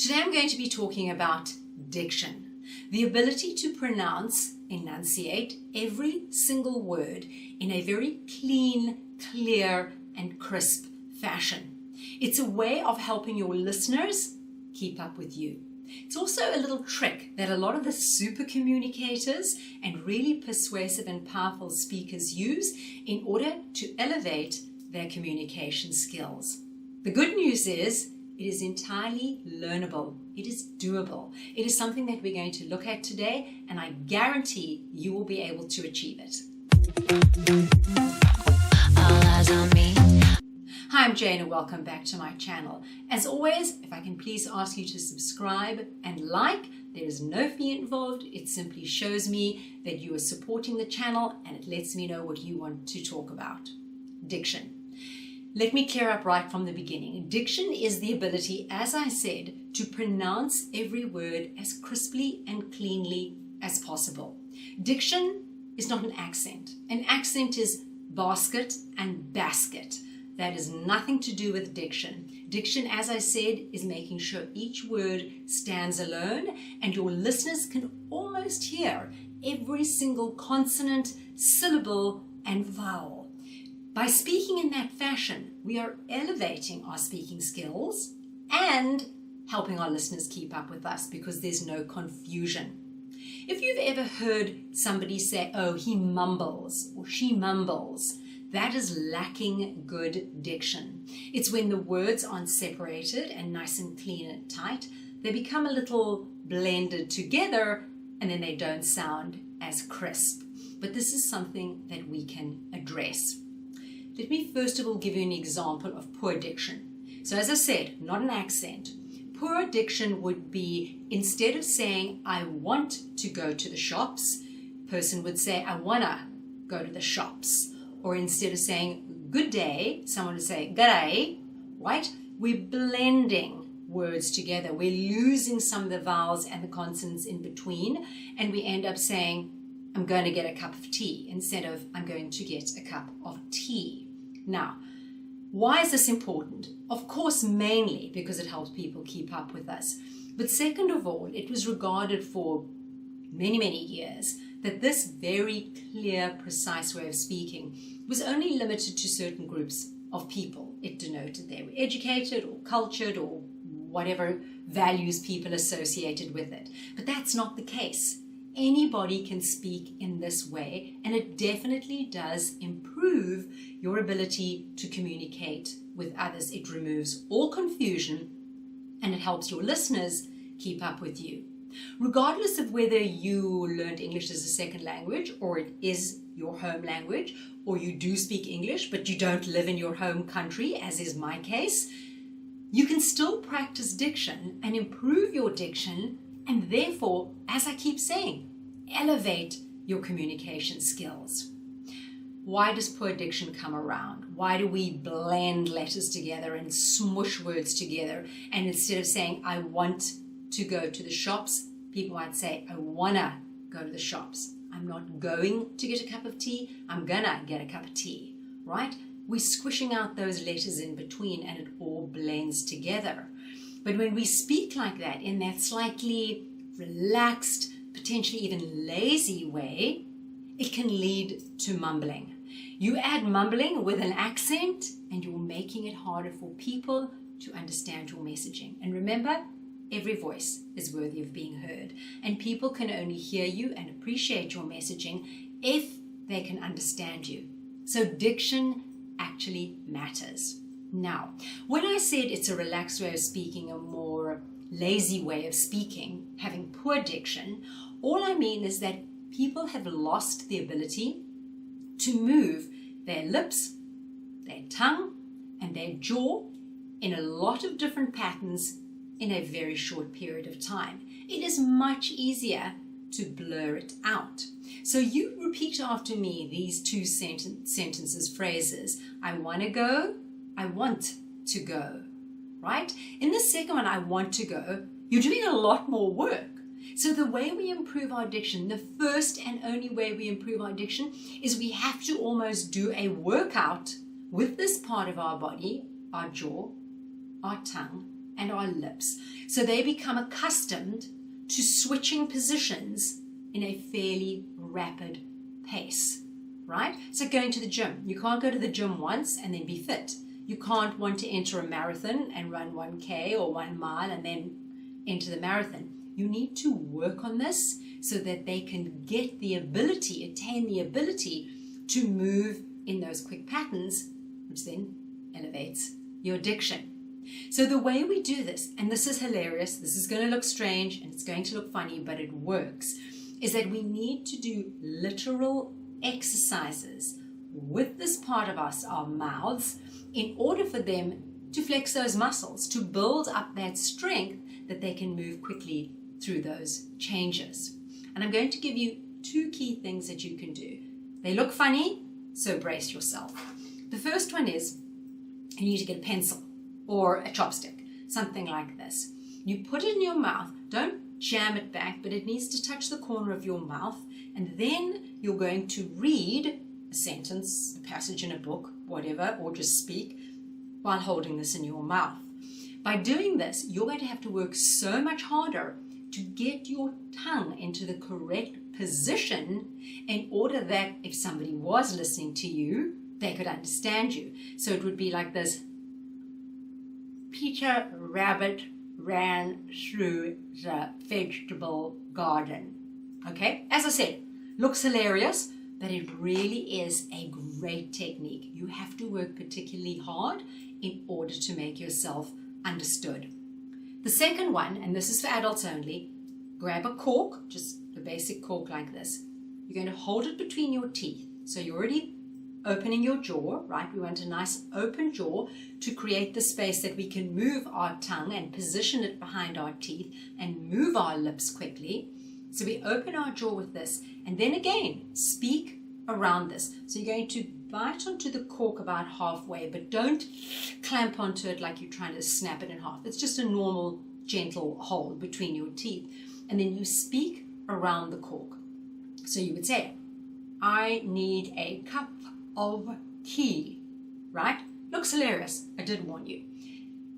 Today I'm going to be talking about diction, the ability to pronounce, enunciate every single word in a very clean, clear, and crisp fashion. It's a way of helping your listeners keep up with you. It's also a little trick that a lot of the super communicators and really persuasive and powerful speakers use in order to elevate their communication skills. The good news is it is entirely learnable. It is doable. It is something that we're going to look at today, and I guarantee you will be able to achieve it. All eyes on me. Hi, I'm Jane and welcome back to my channel. As always, if I can please ask you to subscribe and like. There is no fee involved. It simply shows me that you are supporting the channel and it lets me know what you want to talk about. Diction. Let me clear up right from the beginning. Diction is the ability, as I said, to pronounce every word as crisply and cleanly as possible. Diction is not an accent. An accent is basket and basket. That has nothing to do with diction. Diction, as I said, is making sure each word stands alone and your listeners can almost hear every single consonant, syllable, and vowel. By speaking in that fashion, we are elevating our speaking skills and helping our listeners keep up with us because there's no confusion. If you've ever heard somebody say, oh, he mumbles or she mumbles, that is lacking good diction. It's when the words aren't separated and nice and clean and tight. They become a little blended together and then they don't sound as crisp. But this is something that we can address. Let me first of all give you an example of poor diction. So as I said, not an accent. Poor diction would be, instead of saying, I want to go to the shops, person would say, I wanna go to the shops. Or instead of saying, good day, someone would say, g'day, right? We're blending words together. We're losing some of the vowels and the consonants in between, and we end up saying, I'm going to get a cup of tea instead of I'm going to get a cup of tea. Now, why is this important? Of course, mainly because it helps people keep up with us. But second of all, it was regarded for many, many years that this very clear, precise way of speaking was only limited to certain groups of people. It denoted they were educated or cultured or whatever values people associated with it. But that's not the case. Anybody can speak in this way, and it definitely does improve your ability to communicate with others. It removes all confusion and it helps your listeners keep up with you. Regardless of whether you learned English as a second language or it is your home language, or you do speak English but you don't live in your home country, as is my case, you can still practice diction and improve your diction and therefore, as I keep saying, elevate your communication skills. Why does poor diction come around? Why do we blend letters together and smush words together? And instead of saying, I want to go to the shops, people might say, I wanna go to the shops. I'm not going to get a cup of tea, I'm gonna get a cup of tea, right? We're squishing out those letters in between and it all blends together. But when we speak like that, in that slightly relaxed, potentially even lazy way, it can lead to mumbling. You add mumbling with an accent and you're making it harder for people to understand your messaging. And remember, every voice is worthy of being heard. And people can only hear you and appreciate your messaging if they can understand you. So diction actually matters. Now, when I said it's a relaxed way of speaking, a more lazy way of speaking, having poor diction, all I mean is that people have lost the ability to move their lips, their tongue, and their jaw in a lot of different patterns in a very short period of time. It is much easier to blur it out. So you repeat after me these two sentences, phrases. I want to go, I want to go, right? In the second one, I want to go, you're doing a lot more work. So the way we improve our diction, the first and only way we improve our diction is we have to almost do a workout with this part of our body, our jaw, our tongue, and our lips. So they become accustomed to switching positions in a fairly rapid pace, right? So going to the gym. You can't go to the gym once and then be fit. You can't want to enter a marathon and run 1K or 1 mile and then enter the marathon. You need to work on this so that they can get the ability, attain the ability to move in those quick patterns, which then elevates your diction. So the way we do this, and this is hilarious, this is going to look strange and it's going to look funny, but it works, is that we need to do literal exercises with this part of us, our mouths, in order for them to flex those muscles, to build up that strength that they can move quickly through those changes. And I'm going to give you 2 key things that you can do. They look funny, so brace yourself. The first one is you need to get a pencil or a chopstick, something like this. You put it in your mouth, don't jam it back, but it needs to touch the corner of your mouth, and then you're going to read a sentence, a passage in a book, whatever, or just speak while holding this in your mouth. By doing this, you're going to have to work so much harder to get your tongue into the correct position in order that if somebody was listening to you, they could understand you. So it would be like this: Peter Rabbit ran through the vegetable garden. Okay, as I said, looks hilarious, but it really is a great technique. You have to work particularly hard in order to make yourself understood. The second one, and this is for adults only, grab a cork, just a basic cork like this. You're going to hold it between your teeth. So you're already opening your jaw, right? We want a nice open jaw to create the space that we can move our tongue and position it behind our teeth and move our lips quickly. So we open our jaw with this, and then again, speak around this. So you're going to bite onto the cork about halfway, but don't clamp onto it like you're trying to snap it in half. It's just a normal, gentle hold between your teeth. And then you speak around the cork. So you would say, I need a cup of tea, right? Looks hilarious. I did warn you.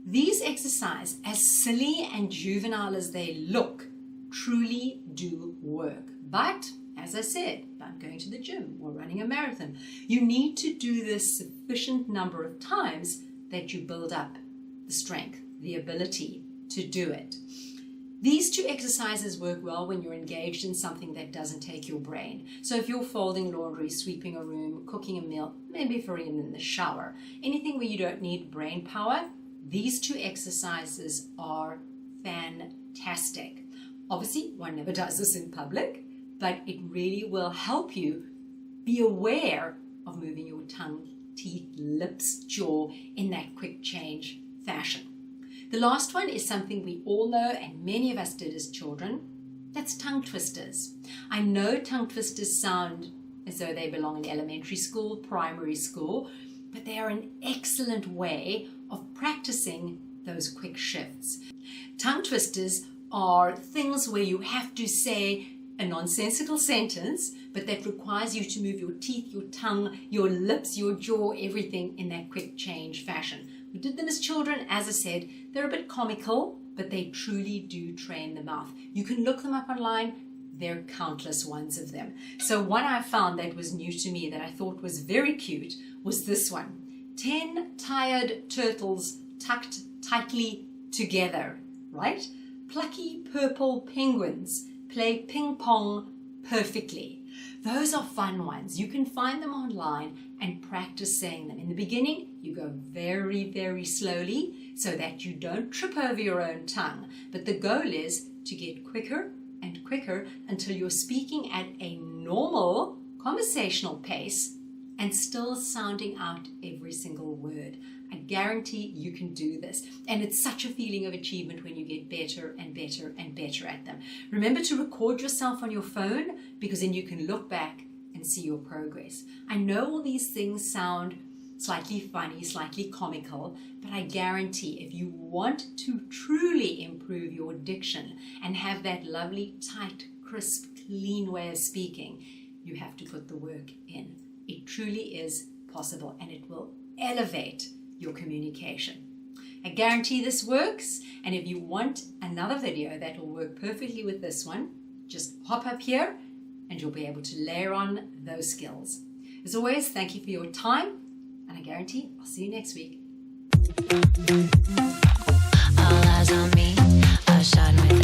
These exercises, as silly and juvenile as they look, truly do work. But as I said, about going to the gym or running a marathon, you need to do this sufficient number of times that you build up the strength, the ability to do it. These 2 exercises work well when you're engaged in something that doesn't take your brain. So if you're folding laundry, sweeping a room, cooking a meal, maybe for even in the shower, anything where you don't need brain power, these 2 exercises are fantastic. Obviously, one never does this in public, but it really will help you be aware of moving your tongue, teeth, lips, jaw in that quick change fashion. The last one is something we all know and many of us did as children. That's tongue twisters. I know tongue twisters sound as though they belong in elementary school, primary school, but they are an excellent way of practicing those quick shifts. Tongue twisters are things where you have to say a nonsensical sentence, but that requires you to move your teeth, your tongue, your lips, your jaw, everything in that quick change fashion. We did them as children. As I said, they're a bit comical, but they truly do train the mouth. You can look them up online. There are countless ones of them. So one I found that was new to me that I thought was very cute was this one. 10 tired turtles tucked tightly together, right? Plucky purple penguins play ping pong perfectly. Those are fun ones. You can find them online and practice saying them. In the beginning, you go very, very slowly so that you don't trip over your own tongue. But the goal is to get quicker and quicker until you're speaking at a normal conversational pace and still sounding out every single word. I guarantee you can do this. And it's such a feeling of achievement when you get better and better and better at them. Remember to record yourself on your phone, because then you can look back and see your progress. I know all these things sound slightly funny, slightly comical, but I guarantee if you want to truly improve your diction and have that lovely, tight, crisp, clean way of speaking, you have to put the work in. It truly is possible, and it will elevate your communication. I guarantee this works, and if you want another video that will work perfectly with this one, just hop up here and you'll be able to layer on those skills. As always, thank you for your time, and I guarantee I'll see you next week. All eyes on me. I shot with